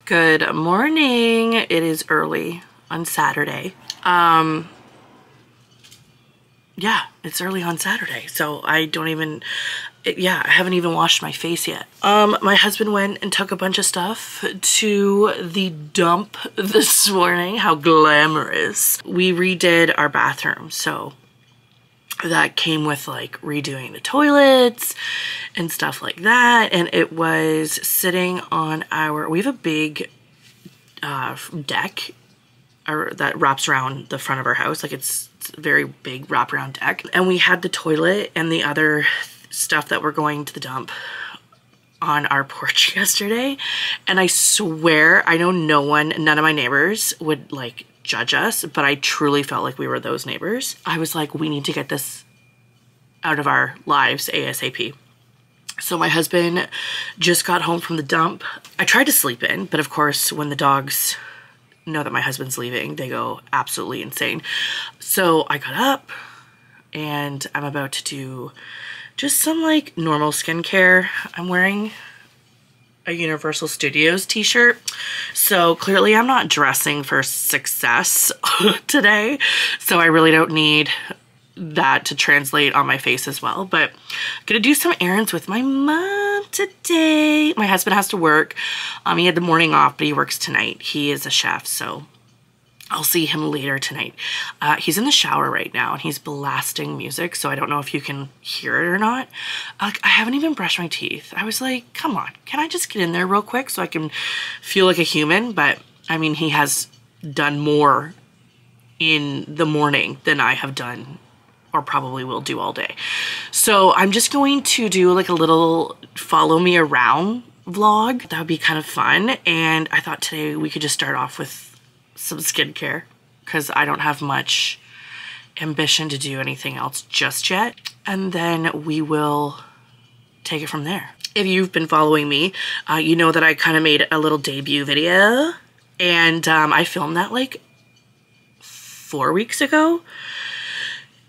Good morning. It is early on Saturday. Yeah, it's early on Saturday, so I don't even, I haven't even washed my face yet. My husband went and took a bunch of stuff to the dump this morning. How glamorous. We redid our bathroom, so that came with like redoing the toilets and stuff like that. And it was sitting on we have a big deck that wraps around the front of our house. Like it's a very big wraparound deck. And we had the toilet and the other stuff that were going to the dump on our porch yesterday. And I swear, I know none of my neighbors would like judge us, but I truly felt like we were those neighbors. I was like, we need to get this out of our lives ASAP. So my husband just got home from the dump. I tried to sleep in, but of course when the dogs know that my husband's leaving, they go absolutely insane. So I got up and I'm about to do just some like normal skincare. I'm wearing a Universal Studios t-shirt. So clearly I'm not dressing for success today. So I really don't need that to translate on my face as well. But I'm gonna do some errands with my mom today. My husband has to work. He had the morning off, but he works tonight. He is a chef, so I'll see him later tonight. He's in the shower right now and he's blasting music, so I don't know if you can hear it or not. I haven't even brushed my teeth. I was like, come on, can I just get in there real quick so I can feel like a human? But I mean, he has done more in the morning than I have done or probably will do all day. So I'm just going to do like a little follow me around vlog. That would be kind of fun. And I thought today we could just start off with some skincare because I don't have much ambition to do anything else just yet. And then we will take it from there. If you've been following me, you know that I kind of made a little debut video and I filmed that like 4 weeks ago.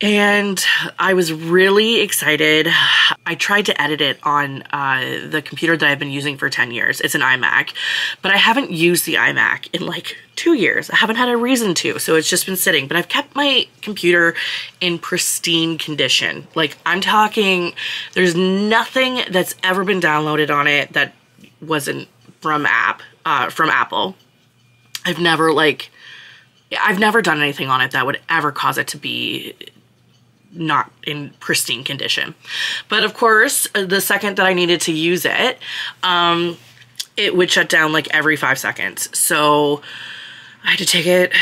And I was really excited. I tried to edit it on the computer that I've been using for 10 years. It's an iMac, but I haven't used the iMac in like 2 years. I haven't had a reason to, so it's just been sitting. But I've kept my computer in pristine condition. Like I'm talking, there's nothing that's ever been downloaded on it that wasn't from Apple. I've never done anything on it that would ever cause it to be not in pristine condition. But of course, the second that I needed to use it, it would shut down like every 5 seconds. So I had to take it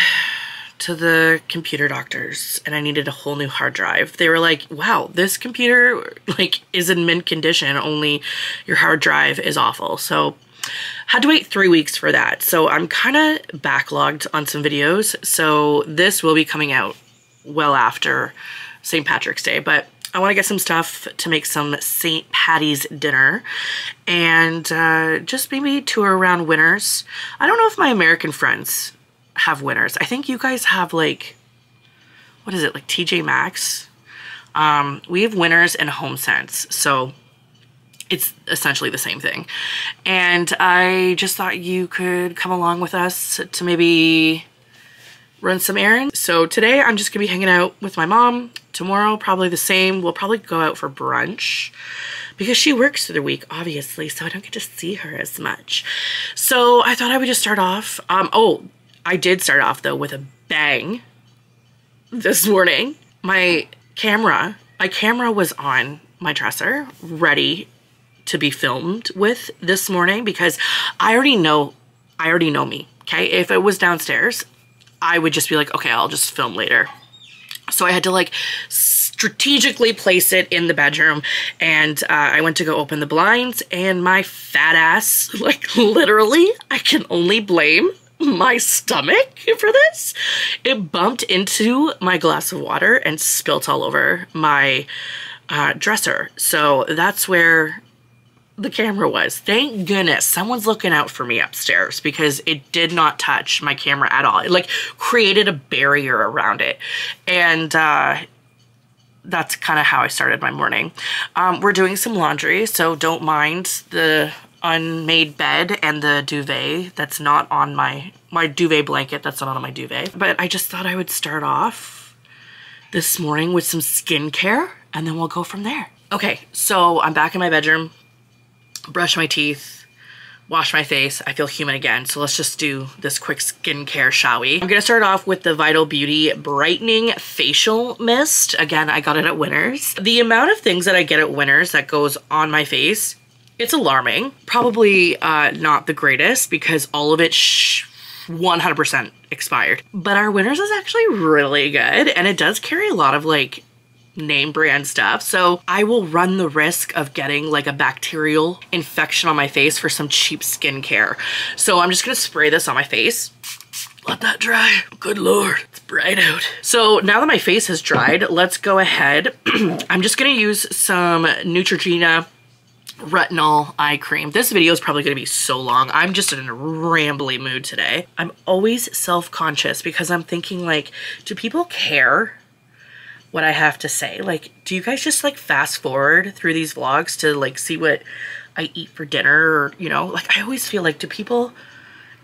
to the computer doctors and I needed a whole new hard drive. They were like, wow, this computer like is in mint condition, only your hard drive is awful. So had to wait 3 weeks for that. So I'm kind of backlogged on some videos. So this will be coming out well after St. Patrick's Day, but I want to get some stuff to make some St. Patty's dinner and just maybe tour around Winners. I don't know if my American friends have Winners. I think you guys have like, what is it, like TJ Maxx? We have Winners and HomeSense, so it's essentially the same thing. And I just thought you could come along with us to maybe run some errands. So today I'm just gonna be hanging out with my mom. Tomorrow, probably the same. We'll probably go out for brunch because she works through the week, obviously, so I don't get to see her as much. So I thought I would just start off. Oh, I did start off though with a bang this morning. My camera was on my dresser, ready to be filmed with this morning because I already know me, okay? If it was downstairs, I would just be like, okay, I'll just film later. So I had to like strategically place it in the bedroom and I went to go open the blinds and my fat ass, like literally, I can only blame my stomach for this. It bumped into my glass of water and spilt all over my dresser. So that's where the camera was. Thank goodness someone's looking out for me upstairs because it did not touch my camera at all. It like created a barrier around it. And that's kind of how I started my morning. We're doing some laundry, so don't mind the unmade bed and the duvet that's not on my duvet blanket that's not on my duvet. But I just thought I would start off this morning with some skincare and then we'll go from there. Okay, so I'm back in my bedroom, brush my teeth, wash my face. I feel human again. So let's just do this quick skincare, shall we? I'm gonna start off with the Vital Beauty Brightening Facial Mist. Again, I got it at Winners. The amount of things that I get at Winners that goes on my face, it's alarming. Probably not the greatest because all of it 100% expired. But our Winners is actually really good and it does carry a lot of like name brand stuff. So I will run the risk of getting like a bacterial infection on my face for some cheap skincare. So I'm just gonna spray this on my face. Let that dry. Good Lord, it's bright out. So now that my face has dried, let's go ahead. I'm just gonna use some Neutrogena retinol eye cream. This video is probably gonna be so long. I'm just in a rambly mood today. I'm always self-conscious because I'm thinking like, do people care what I have to say? Like, do you guys just like fast forward through these vlogs to like see what I eat for dinner, or, you know, like I always feel like, do people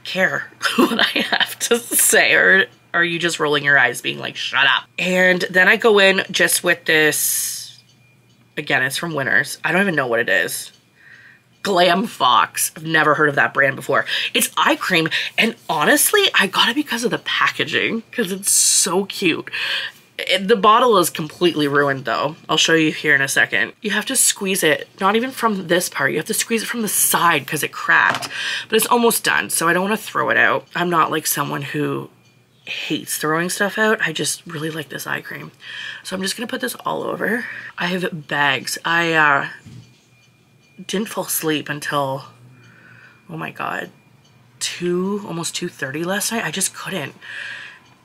care what I have to say, or are you just rolling your eyes being like, shut up? And then I go in just with this, again, it's from Winners. I don't even know what it is. Glam Fox. I've never heard of that brand before. It's eye cream, and honestly, I got it because of the packaging, because it's so cute. The bottle is completely ruined though. I'll show you here in a second. You have to squeeze it, not even from this part. You have to squeeze it from the side because it cracked. But it's almost done, so I don't want to throw it out. I'm not like someone who hates throwing stuff out. I just really like this eye cream. So I'm just gonna put this all over. I have bags. I didn't fall asleep until, oh my God, almost 2:30 last night. I just couldn't.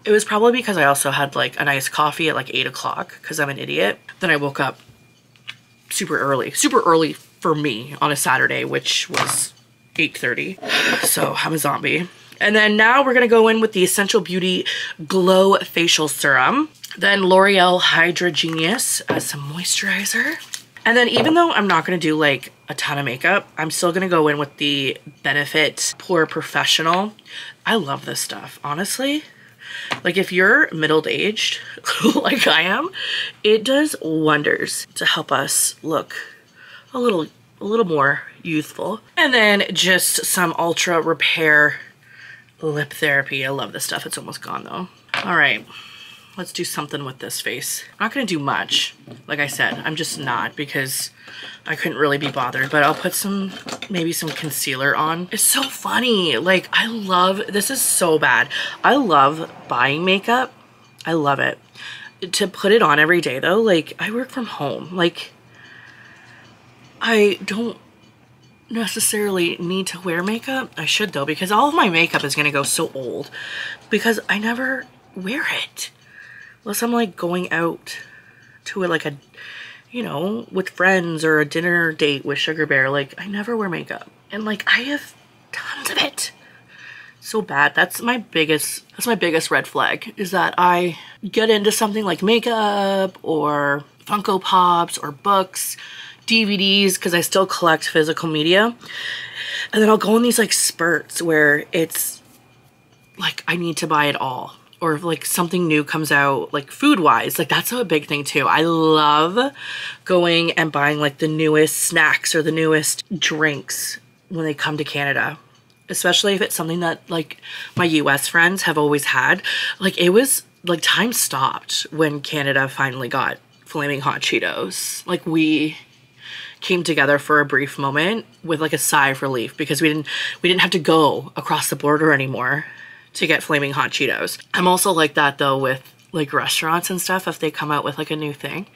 It was probably because I also had like a nice coffee at like 8 o'clock because I'm an idiot. Then I woke up super early for me on a Saturday, which was 8:30. So I'm a zombie. And then now we're gonna go in with the Essential Beauty Glow Facial Serum. Then L'Oreal Hydra Genius as some moisturizer. And then even though I'm not gonna do like a ton of makeup, I'm still gonna go in with the Benefit Pore Professional. I love this stuff, honestly. Like if you're middle-aged, like I am, it does wonders to help us look a little more youthful. And then just some Ultra Repair Lip Therapy. I love this stuff. It's almost gone though. All right, let's do something with this face. I'm not gonna do much. Like I said, I'm just not, because I couldn't really be bothered, but I'll put maybe some concealer on. It's so funny. Like this is so bad. I love buying makeup. I love it. To put it on every day though, like I work from home. Like I don't necessarily need to wear makeup. I should though, because all of my makeup is gonna go so old because I never wear it. Unless I'm like going out to like a, you know, with friends or a dinner date with Sugar Bear. Like I never wear makeup, and like I have tons of it. So bad. That's my biggest red flag, is that I get into something like makeup or Funko Pops or books, DVDs, because I still collect physical media, and then I'll go in these like spurts where it's like I need to buy it all. Or if like something new comes out, like food wise, like that's a big thing too. I love going and buying like the newest snacks or the newest drinks when they come to Canada, especially if it's something that like my US friends have always had. Like it was like time stopped when Canada finally got Flaming Hot Cheetos. Like we came together for a brief moment with like a sigh of relief because we didn't have to go across the border anymore to get Flaming Hot Cheetos. I'm also like that though with like restaurants and stuff, if they come out with like a new thing.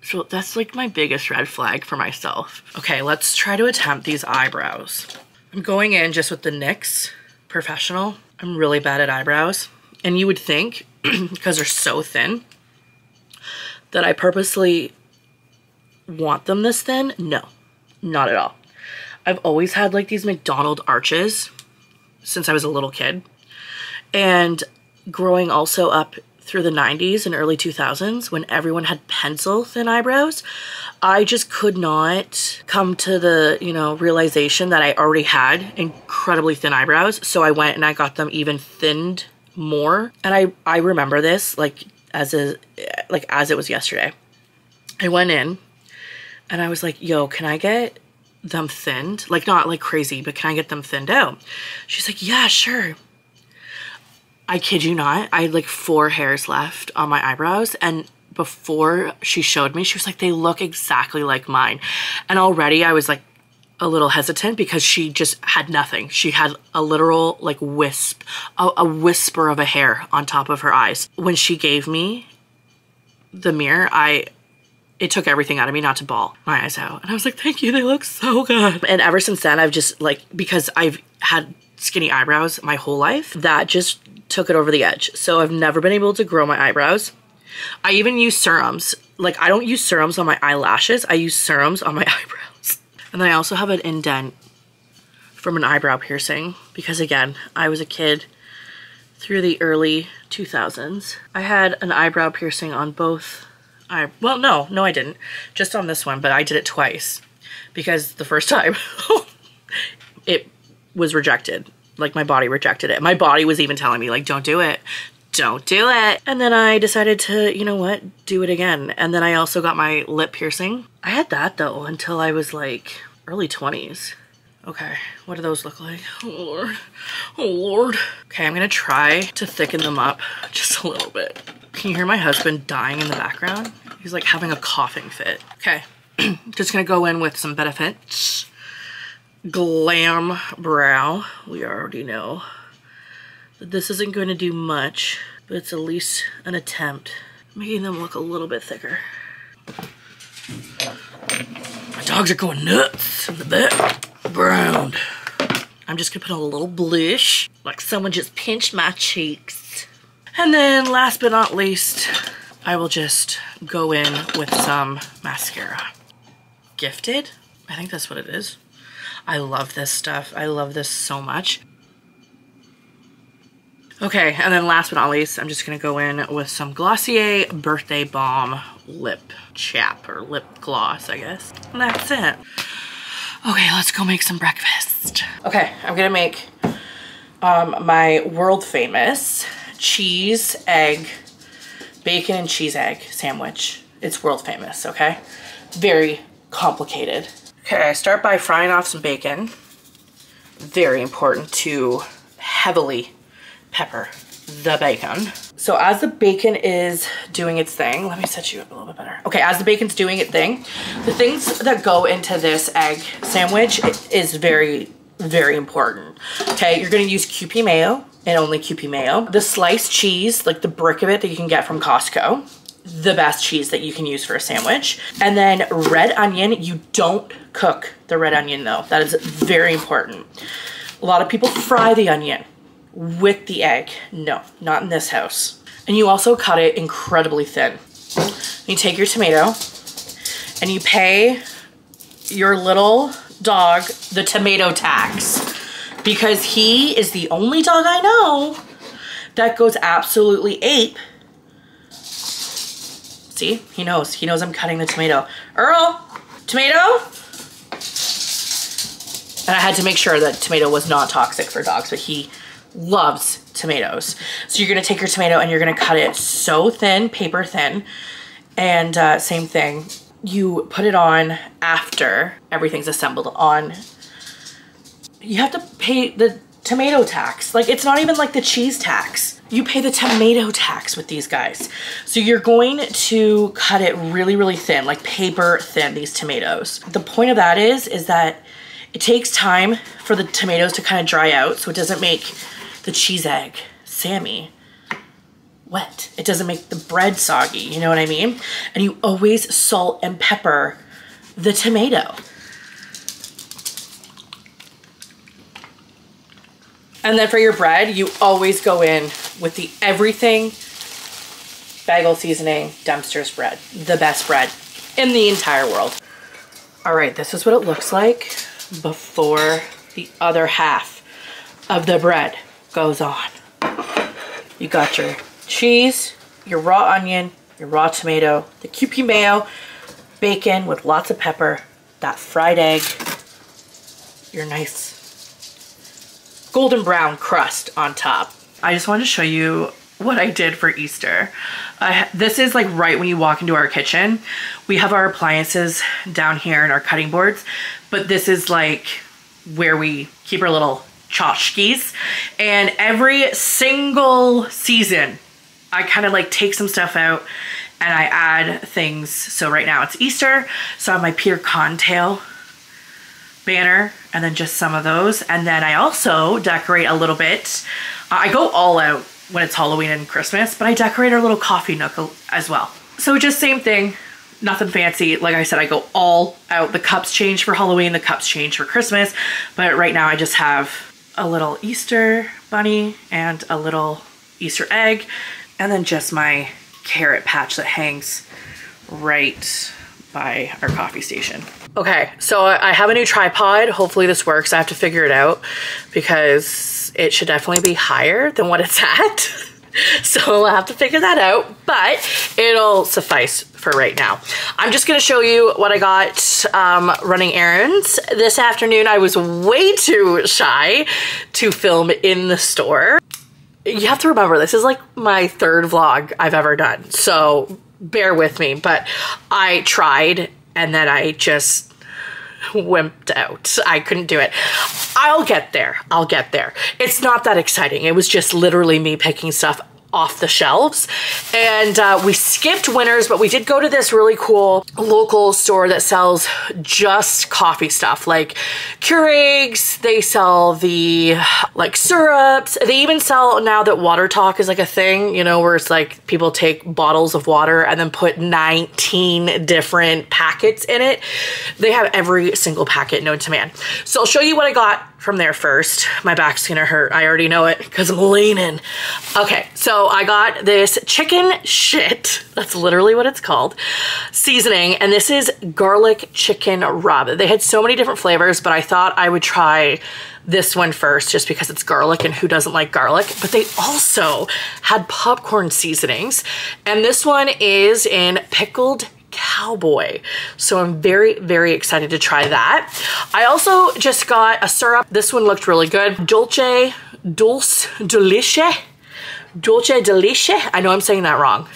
So that's like my biggest red flag for myself. Okay, let's try to attempt these eyebrows. I'm going in just with the NYX Professional. I'm really bad at eyebrows. And you would think, because they're so thin, that I purposely want them this thin. No, not at all. I've always had like these McDonald's arches since I was a little kid. And growing also up through the 90s and early 2000s when everyone had pencil thin eyebrows, I just could not come to the, you know, realization that I already had incredibly thin eyebrows. So I went and I got them even thinned more. And I remember this like as it was yesterday. I went in and I was like, yo, can I get them thinned? Like, not like crazy, but can I get them thinned out? She's like, yeah, sure. I kid you not, I had like 4 hairs left on my eyebrows, and before she showed me, she was like, they look exactly like mine. And already I was like a little hesitant because she just had nothing. She had a literal like wisp, a whisper of a hair on top of her eyes. When she gave me the mirror, it took everything out of me not to bawl my eyes out. And I was like, thank you, they look so good. And ever since then, I've just like, because I've had skinny eyebrows my whole life, that just took it over the edge. So I've never been able to grow my eyebrows. I even use serums. Like, I don't use serums on my eyelashes. I use serums on my eyebrows. And then I also have an indent from an eyebrow piercing because, again, I was a kid through the early 2000s. I had an eyebrow piercing on both well, no, I didn't. Just on this one, but I did it twice because the first time it was rejected. Like, my body rejected it. My body was even telling me, like, don't do it. Don't do it. And then I decided to, you know what, do it again. And then I also got my lip piercing. I had that, though, until I was, like, early 20s. Okay, what do those look like? Oh, Lord. Oh, Lord. Okay, I'm gonna try to thicken them up just a little bit. Can you hear my husband dying in the background? He's, like, having a coughing fit. Okay, just gonna go in with some Benefits Glam Brow. We already know that this isn't going to do much, but it's at least an attempt, making them look a little bit thicker. My dogs are going nuts in the background. I'm just gonna put a little blush, like someone just pinched my cheeks. And then last but not least, I will just go in with some mascara. Gifted? I think that's what it is. I love this stuff. I love this so much. Okay, and then last but not least, I'm just gonna go in with some Glossier Birthday Balm Lip Chap, or lip gloss, I guess. And that's it. Okay, let's go make some breakfast. Okay, I'm gonna make my world famous cheese, egg, bacon and cheese egg sandwich. It's world famous, okay? Very complicated. Okay, I start by frying off some bacon. Very important to heavily pepper the bacon. So as the bacon is doing its thing, let me set you up a little bit better. Okay, as the bacon's doing its thing, the things that go into this egg sandwich is very, very important. Okay, you're gonna use Kewpie mayo and only Kewpie mayo. The sliced cheese, like the brick of it that you can get from Costco, the best cheese that you can use for a sandwich. And then red onion, you don't cook the red onion though. That is very important. A lot of people fry the onion with the egg. No, not in this house. And you also cut it incredibly thin. You take your tomato and you pay your little dog the tomato tax, because he is the only dog I know that goes absolutely ape. See, he knows I'm cutting the tomato. Earl, tomato? And I had to make sure that tomato was not toxic for dogs, but he loves tomatoes. So you're gonna take your tomato and you're gonna cut it so thin, paper thin, and same thing, you put it on after everything's assembled on. You have to pay the tomato tax. Like, it's not even like the cheese tax. You pay the tomato tax with these guys. So you're going to cut it really, really thin, like paper thin, these tomatoes. The point of that is that it takes time for the tomatoes to kind of dry out, so it doesn't make the cheese egg, Sammy, wet. It doesn't make the bread soggy, you know what I mean? And you always salt and pepper the tomato. And then for your bread, you always go in with the everything bagel seasoning Dempster's bread. The best bread in the entire world. All right, this is what it looks like before the other half of the bread goes on. You got your cheese, your raw onion, your raw tomato, the Kewpie mayo, bacon with lots of pepper, that fried egg, your nice golden brown crust on top. I just wanted to show you what I did for Easter. This is like right when you walk into our kitchen. We have our appliances down here and our cutting boards, but this is like where we keep our little tchotchkes. And every single season, I kind of like take some stuff out and I add things. So right now it's Easter, so I have my Peter Cottontail banner and then just some of those. And then I also decorate a little bit. I go all out when it's Halloween and Christmas, but I decorate our little coffee nook as well. So just same thing, nothing fancy. Like I said, I go all out. The cups change for Halloween, the cups change for Christmas, but right now I just have a little Easter bunny and a little Easter egg, and then just my carrot patch that hangs right by our coffee station. Okay, so I have a new tripod. Hopefully this works. I have to figure it out because it should definitely be higher than what it's at. So I'll have to figure that out, but it'll suffice for right now. I'm just gonna show you what I got running errands. This afternoon I was way too shy to film in the store. You have to remember, this is like my third vlog I've ever done, so bear with me, but I tried and then I just wimped out. I couldn't do it. I'll get there. I'll get there. It's not that exciting. It was just literally me picking stuff off the shelves. And we skipped Winners, but we did go to this really cool local store that sells just coffee stuff, like Keurigs. They sell the like syrups. They even sell, now that water talk is like a thing, you know, where it's like people take bottles of water and then put 19 different packets in it. They have every single packet known to man. So I'll show you what I got from there first. My back's gonna hurt. I already know it because I'm leaning. Okay, so I got this chicken shit, that's literally what it's called, seasoning, and this is garlic chicken rub. They had so many different flavors, but I thought I would try this one first just because it's garlic and who doesn't like garlic. But they also had popcorn seasonings, and this one is in pickled cowboy. So I'm very, very excited to try that. I also just got a syrup. This one looked really good. Dulce Delice. I know I'm saying that wrong,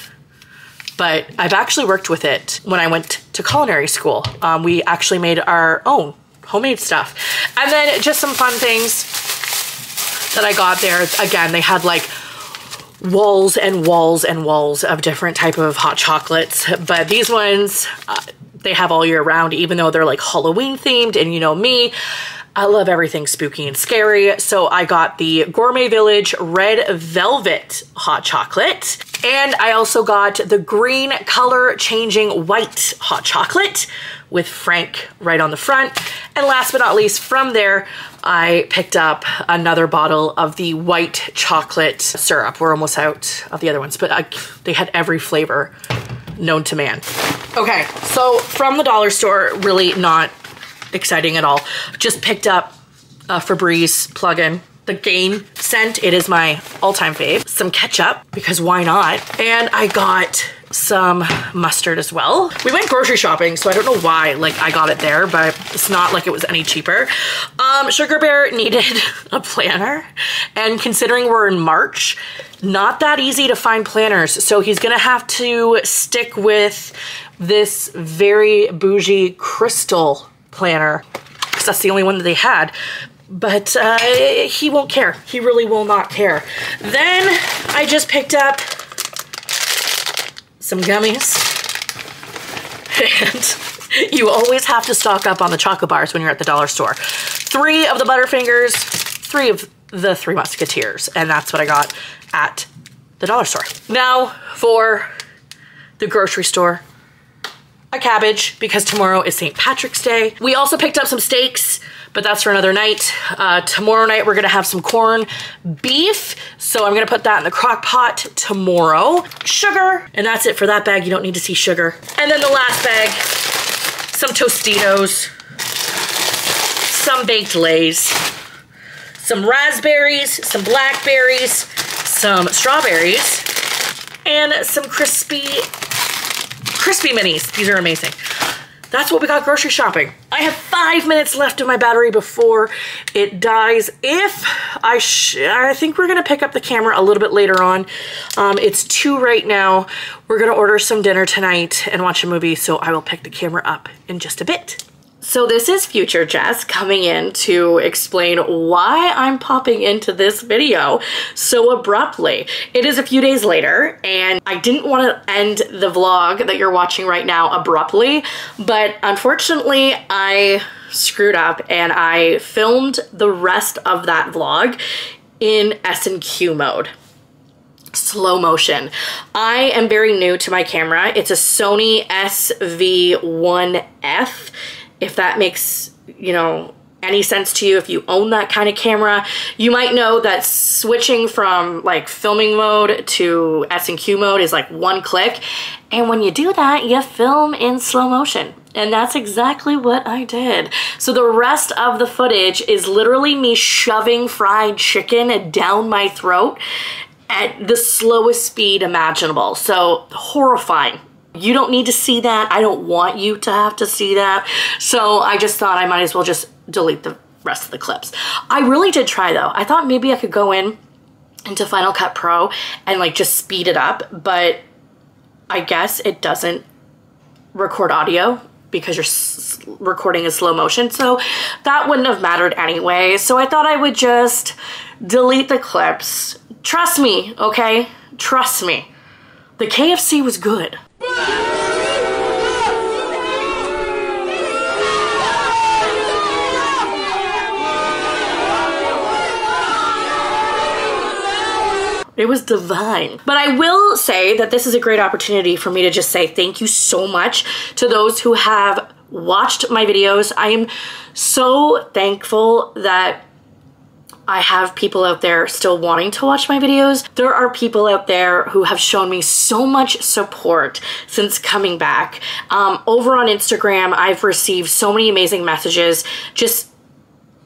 but I've actually worked with it when I went to culinary school. We actually made our own homemade stuff. And then just some fun things that I got there. Again, they had like walls and walls and walls of different type of hot chocolates, but these ones they have all year round, even though they're like Halloween themed. And you know me, I love everything spooky and scary. So I got the Gourmet Village Red Velvet hot chocolate, and I also got the green color changing white hot chocolate with Frank right on the front. And last but not least, from there, I picked up another bottle of the white chocolate syrup. We're almost out of the other ones, but they had every flavor known to man. Okay, so from the dollar store, really not exciting at all. Just picked up a Febreze plug-in, the Gain scent. It is my all-time fave. Some ketchup, because why not? And I got some mustard as well. We went grocery shopping, so I don't know why like I got it there, but it's not like it was any cheaper. Sugar Bear needed a planner, and considering we're in March, not that easy to find planners, so he's gonna have to stick with this very bougie crystal planner because that's the only one that they had. But he won't care. He really will not care. Then I just picked up some gummies. And you always have to stock up on the chocolate bars when you're at the dollar store. 3 of the Butterfingers, 3 of the 3 Musketeers, and that's what I got at the dollar store. Now for the grocery store. A cabbage, because tomorrow is St. Patrick's Day. We also picked up some steaks, but that's for another night. Tomorrow night we're gonna have some corned beef, so I'm gonna put that in the crock pot tomorrow. Sugar, and that's it for that bag. You don't need to see sugar. And then the last bag, some Tostitos, some baked Lays, some raspberries, some blackberries, some strawberries, and some crispy minis. These are amazing. That's what we got grocery shopping. I have 5 minutes left of my battery before it dies. I think we're gonna pick up the camera a little bit later on. It's 2 right now. We're gonna order some dinner tonight and watch a movie, so I will pick the camera up in just a bit. So this is Future Jess coming in to explain why I'm popping into this video so abruptly. It is a few days later, and I didn't want to end the vlog that you're watching right now abruptly, but unfortunately I screwed up and I filmed the rest of that vlog in S&Q mode. Slow motion. I am very new to my camera. It's a Sony SV1F. If that makes, you know, any sense to you, if you own that kind of camera, you might know that switching from like filming mode to S&Q mode is like 1 click. And when you do that, you film in slow motion. And that's exactly what I did. So the rest of the footage is literally me shoving fried chicken down my throat at the slowest speed imaginable. So horrifying. You don't need to see that. I don't want you to have to see that. So I just thought I might as well just delete the rest of the clips. I really did try though. I thought maybe I could go into Final Cut Pro and like just speed it up, but I guess it doesn't record audio because you're recording in slow motion. So that wouldn't have mattered anyway. So I thought I would just delete the clips. Trust me, okay? Trust me. The KFC was good. It was divine. But I will say that this is a great opportunity for me to just say thank you so much to those who have watched my videos. I am so thankful that I have people out there still wanting to watch my videos. There are people out there who have shown me so much support since coming back. Over on Instagram, I've received so many amazing messages just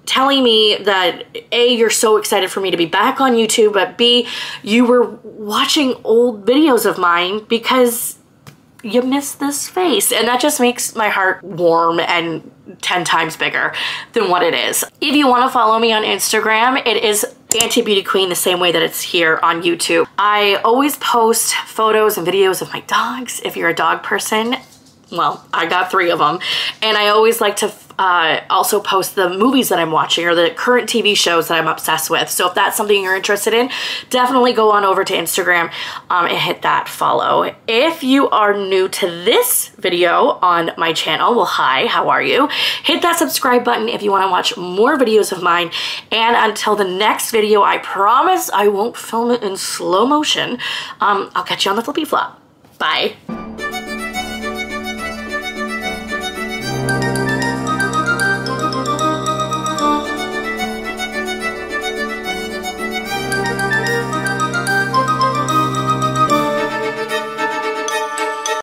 telling me that A, you're so excited for me to be back on YouTube, but B, you were watching old videos of mine because you miss this face. And that just makes my heart warm and 10 times bigger than what it is. If you want to follow me on Instagram, it is Auntie Beauty Queen, the same way that it's here on YouTube. I always post photos and videos of my dogs. If you're a dog person, well, I got 3 of them. And I always like to also post the movies that I'm watching or the current TV shows that I'm obsessed with. So if that's something you're interested in, definitely go on over to Instagram and hit that follow. If you are new to this video on my channel, well, hi, how are you? Hit that subscribe button if you want to watch more videos of mine. And until the next video, I promise I won't film it in slow motion. I'll catch you on the flippy flop. Bye.